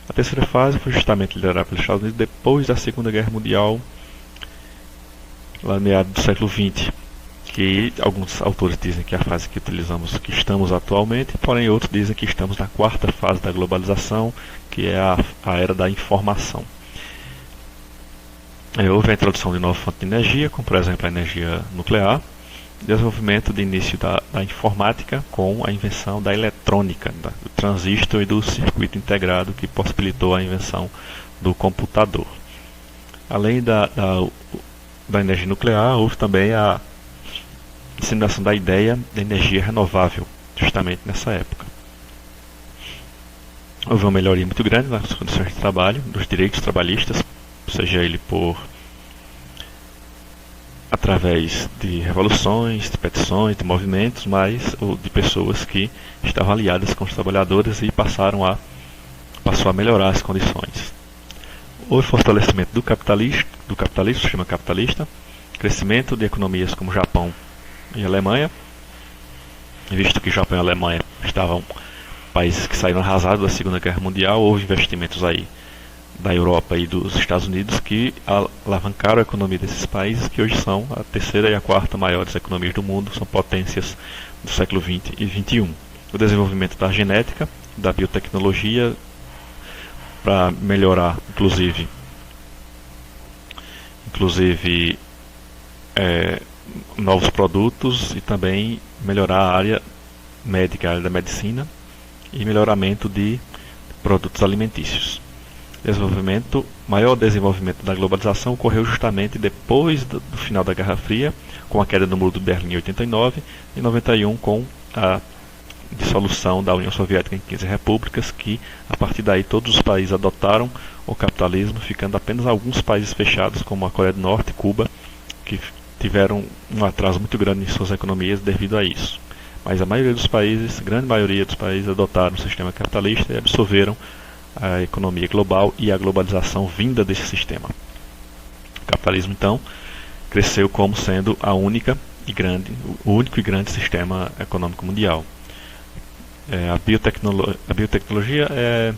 A terceira fase foi justamente liderada pelos Estados Unidos depois da Segunda Guerra Mundial, lá no meado do século XX, que alguns autores dizem que é a fase que utilizamos, que estamos atualmente, porém outros dizem que estamos na quarta fase da globalização, que é a era da informação. Houve a introdução de nova fonte de energia, como por exemplo a energia nuclear, desenvolvimento de início da informática com a invenção da eletrônica, do transistor e do circuito integrado, que possibilitou a invenção do computador. Além da energia nuclear, houve também a disseminação da ideia da energia renovável, justamente nessa época. Houve uma melhoria muito grande nas condições de trabalho, dos direitos trabalhistas, seja ele através de revoluções, de petições, de movimentos, mas ou de pessoas que estavam aliadas com os trabalhadores e passou a melhorar as condições. Houve fortalecimento do capitalismo, sistema capitalista, crescimento de economias como Japão e Alemanha, visto que Japão e Alemanha estavam países que saíram arrasados da Segunda Guerra Mundial. Houve investimentos aí da Europa e dos Estados Unidos que alavancaram a economia desses países, que hoje são a terceira e a quarta maiores economias do mundo, são potências do século XX e XXI. O desenvolvimento da genética, da biotecnologia, para melhorar, inclusive novos produtos, e também melhorar a área médica, a área da medicina, e melhoramento de produtos alimentícios. Maior desenvolvimento da globalização ocorreu justamente depois do final da Guerra Fria, com a queda do Muro de Berlim em 89 e 91 com a dissolução da União Soviética em 15 repúblicas, que a partir daí todos os países adotaram o capitalismo, ficando apenas alguns países fechados, como a Coreia do Norte e Cuba, que tiveram um atraso muito grande em suas economias devido a isso. Mas a maioria dos países, grande maioria dos países, adotaram o sistema capitalista e absorveram a economia global e a globalização vinda desse sistema. O capitalismo, então, cresceu como sendo o único e grande sistema econômico mundial. A biotecnologia é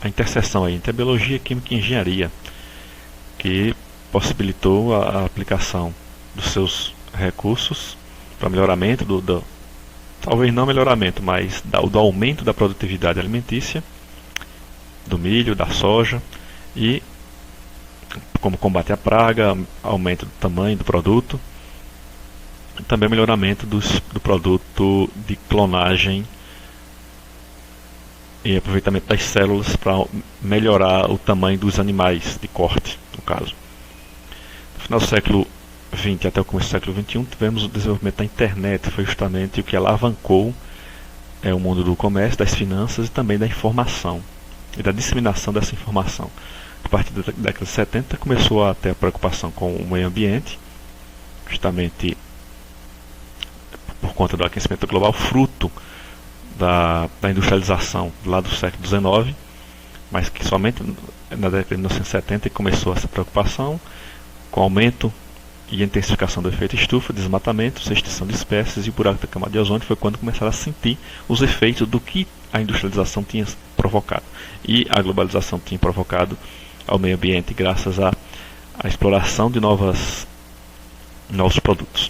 a interseção aí entre a biologia, química e engenharia, que possibilitou a aplicação dos seus recursos para melhoramento talvez não melhoramento, mas do aumento da produtividade alimentícia, do milho, da soja, e como combate à praga, aumento do tamanho do produto, e também melhoramento do produto de clonagem e aproveitamento das células para melhorar o tamanho dos animais de corte, no caso. No final do século XX até o começo do século XXI, tivemos o desenvolvimento da internet, foi justamente o que alavancou o mundo do comércio, das finanças e também da informação e da disseminação dessa informação. A partir da década de 70 começou a ter a preocupação com o meio ambiente, justamente por conta do aquecimento global, fruto da industrialização lá do século XIX, mas que somente na década de 1970 começou essa preocupação, com aumento e intensificação do efeito estufa, desmatamento, extinção de espécies e o buraco da camada de ozônio. Foi quando começaram a sentir os efeitos do que a industrialização tinha provocado e a globalização tinha provocado ao meio ambiente, graças à exploração de novos produtos.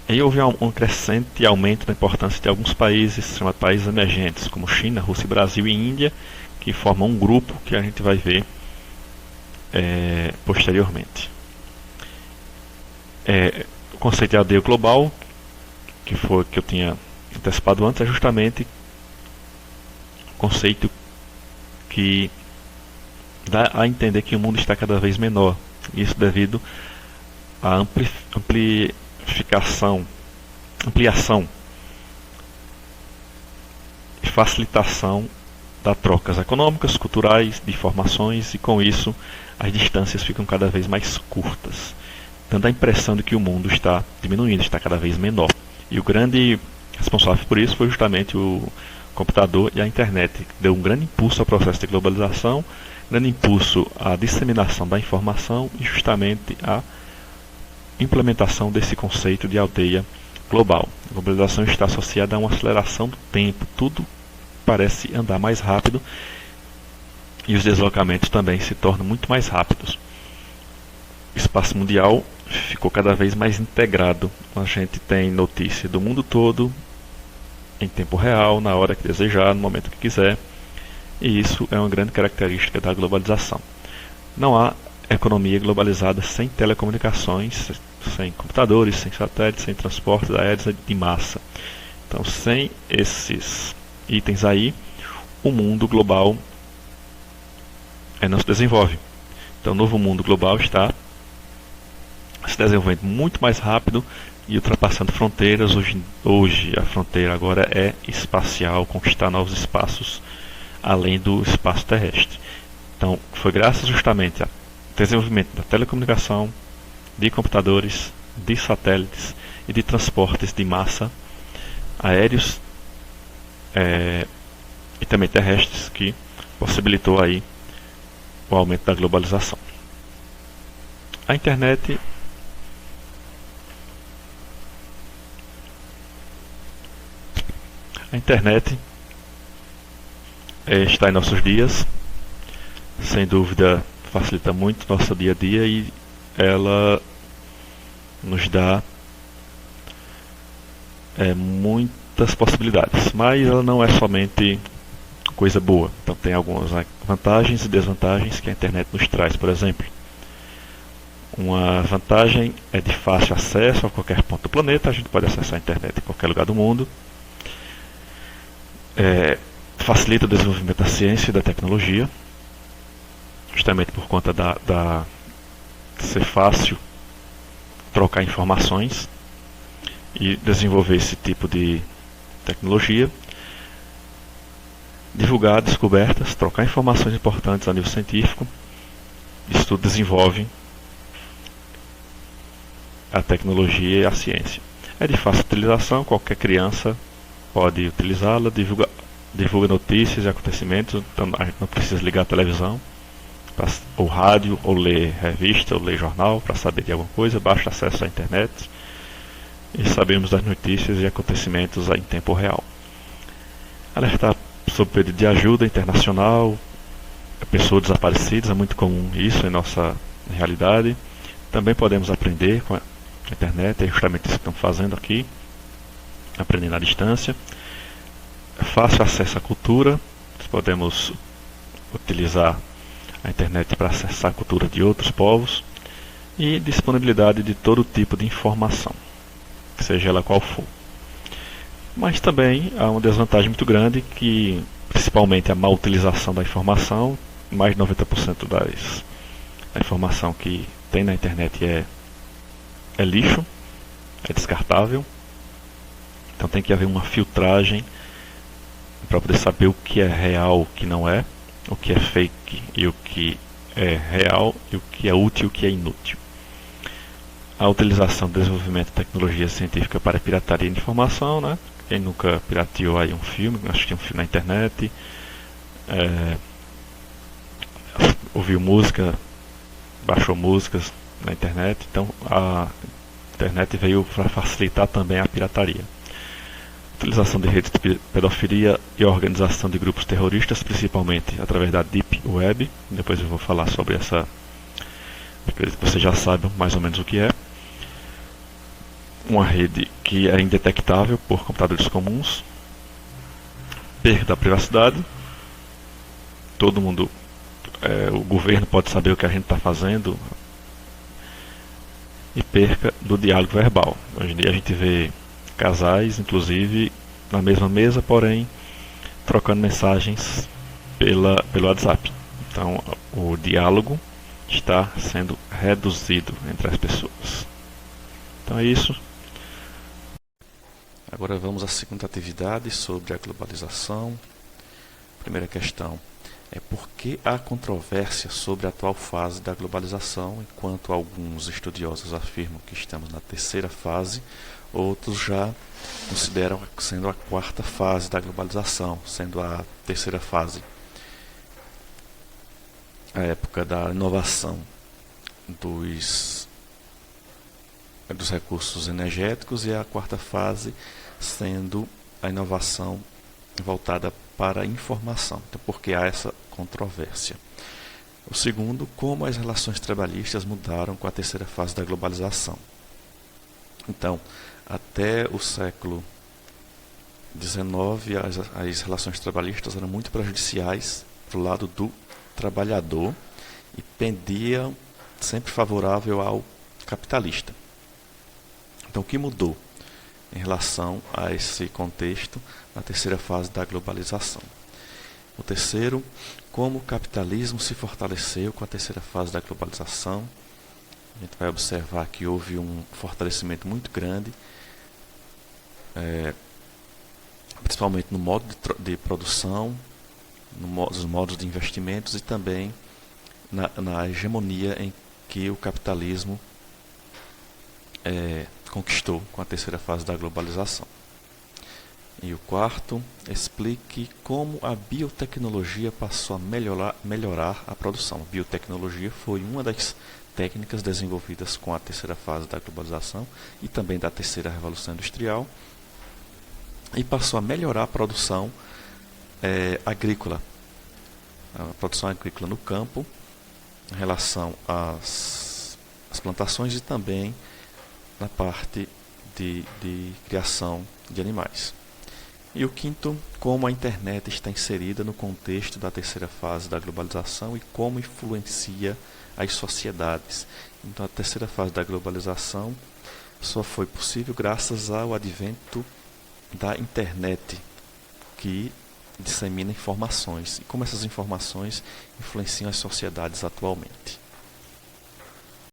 Aí houve um crescente aumento da importância de alguns países, chamados países emergentes, como China, Rússia, Brasil e Índia, que formam um grupo que a gente vai ver posteriormente. O conceito de aldeia global, que eu tinha antecipado antes, é justamente o conceito que dá a entender que o mundo está cada vez menor. Isso devido à ampliação e facilitação das trocas econômicas, culturais, de informações, e com isso as distâncias ficam cada vez mais curtas, dando a impressão de que o mundo está diminuindo, está cada vez menor. E o grande responsável por isso foi justamente o computador e a internet, que deu um grande impulso ao processo de globalização, grande impulso à disseminação da informação e justamente à implementação desse conceito de aldeia global. A globalização está associada a uma aceleração do tempo, tudo parece andar mais rápido e os deslocamentos também se tornam muito mais rápidos. O espaço mundial ficou cada vez mais integrado. A gente tem notícia do mundo todo em tempo real, na hora que desejar, no momento que quiser. E isso é uma grande característica da globalização. Não há economia globalizada sem telecomunicações, sem computadores, sem satélites, sem transportes aéreos de massa. Então, sem esses itens aí, o mundo global não se desenvolve. Então, o novo mundo global está se desenvolvendo muito mais rápido e ultrapassando fronteiras. Hoje a fronteira agora é espacial, conquistar novos espaços além do espaço terrestre. Então, foi graças justamente ao desenvolvimento da telecomunicação, de computadores, de satélites e de transportes de massa aéreos e também terrestres que possibilitou aí o aumento da globalização. A internet está em nossos dias, sem dúvida facilita muito nosso dia a dia e ela nos dá muitas possibilidades, mas ela não é somente coisa boa. Então tem algumas vantagens e desvantagens que a internet nos traz. Por exemplo, uma vantagem é de fácil acesso a qualquer ponto do planeta. A gente pode acessar a internet em qualquer lugar do mundo. Facilita o desenvolvimento da ciência e da tecnologia, justamente por conta de ser fácil trocar informações e desenvolver esse tipo de tecnologia, divulgar descobertas, trocar informações importantes a nível científico. Isso tudo desenvolve a tecnologia e a ciência. É de fácil utilização, qualquer criança pode utilizá-la, divulga notícias e acontecimentos. Então a gente não precisa ligar a televisão, ou rádio, ou ler revista, ou ler jornal para saber de alguma coisa. Basta acesso à internet e sabemos das notícias e acontecimentos em tempo real. Alertar sobre pedido de ajuda internacional, pessoas desaparecidas, é muito comum isso em nossa realidade. Também podemos aprender com a internet, é justamente isso que estamos fazendo aqui, aprendendo à distância. Fácil acesso à cultura, podemos utilizar a internet para acessar a cultura de outros povos, e disponibilidade de todo tipo de informação, seja ela qual for. Mas também há uma desvantagem muito grande, que principalmente a má utilização da informação. Mais de 90% da informação que tem na internet é lixo, é descartável. Então tem que haver uma filtragem para poder saber o que é real, o que não é, o que é fake e o que é real, e o que é útil e o que é inútil. A utilização do desenvolvimento de tecnologia científica para pirataria de informação, né? Quem nunca pirateou aí um filme, assistiu um filme na internet, ouviu música, baixou músicas na internet. Então a internet veio para facilitar também a pirataria. Utilização de redes de pedofilia e organização de grupos terroristas, principalmente através da Deep Web. Depois eu vou falar sobre essa, acredito que vocês já saibam mais ou menos o que é. Uma rede que é indetectável por computadores comuns. Perda da privacidade. Todo mundo, o governo pode saber o que a gente está fazendo. E perca do diálogo verbal. Hoje em dia a gente vê casais, inclusive, na mesma mesa, porém trocando mensagens pelo WhatsApp. Então o diálogo está sendo reduzido entre as pessoas. Então é isso. Agora vamos à segunda atividade sobre a globalização. Primeira questão é: por que há controvérsia sobre a atual fase da globalização, enquanto alguns estudiosos afirmam que estamos na terceira fase, outros já consideram sendo a quarta fase da globalização, sendo a terceira fase a época da inovação dos recursos energéticos, e a quarta fase sendo a inovação voltada para a informação. Então, por que há essa controvérsia? O segundo, como as relações trabalhistas mudaram com a terceira fase da globalização. Então, até o século XIX, as relações trabalhistas eram muito prejudiciais para o lado do trabalhador e pendiam sempre favorável ao capitalista. Então, o que mudou em relação a esse contexto na terceira fase da globalização? O terceiro, como o capitalismo se fortaleceu com a terceira fase da globalização. A gente vai observar que houve um fortalecimento muito grande, principalmente no modo de produção, nos modos de investimentos e também na hegemonia em que o capitalismo conquistou com a terceira fase da globalização. E o quarto, explique como a biotecnologia passou a melhorar a produção. A biotecnologia foi uma das técnicas desenvolvidas com a terceira fase da globalização e também da terceira revolução industrial, e passou a melhorar a produção agrícola, a produção agrícola no campo, em relação às plantações e também na parte de criação de animais. E o quinto, como a internet está inserida no contexto da terceira fase da globalização e como influencia as sociedades. Então, a terceira fase da globalização só foi possível graças ao advento da internet, que dissemina informações e como essas informações influenciam as sociedades atualmente.